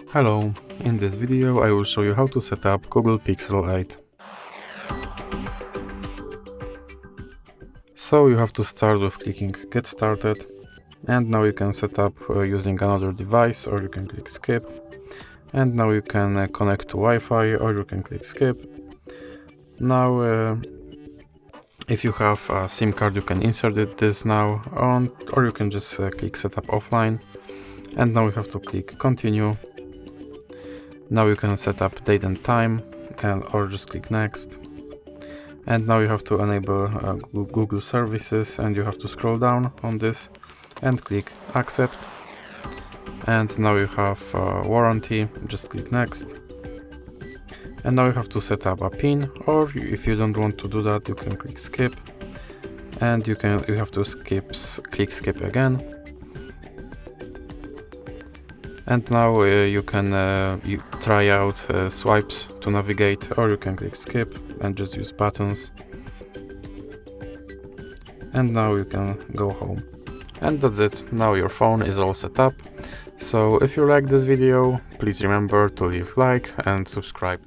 Hello, in this video I will show you how to set up Google Pixel 8. So you have to start with clicking Get Started, and now you can set up using another device, or you can click Skip. And now you can connect to Wi-Fi, or you can click Skip. Now if you have a SIM card, you can insert this now on, or you can just click Setup Offline. And now you have to click Continue. Now you can set up date and time, or just click Next. And now you have to enable Google services, and you have to scroll down on this and click Accept. And now you have warranty, just click Next. And now you have to set up a PIN, or if you don't want to do that, you can click Skip. And you have to click Skip again. And now you can try out swipes to navigate, or you can click Skip and just use buttons. And now you can go home. And that's it. Now your phone is all set up. So if you like this video, please remember to leave a like and subscribe.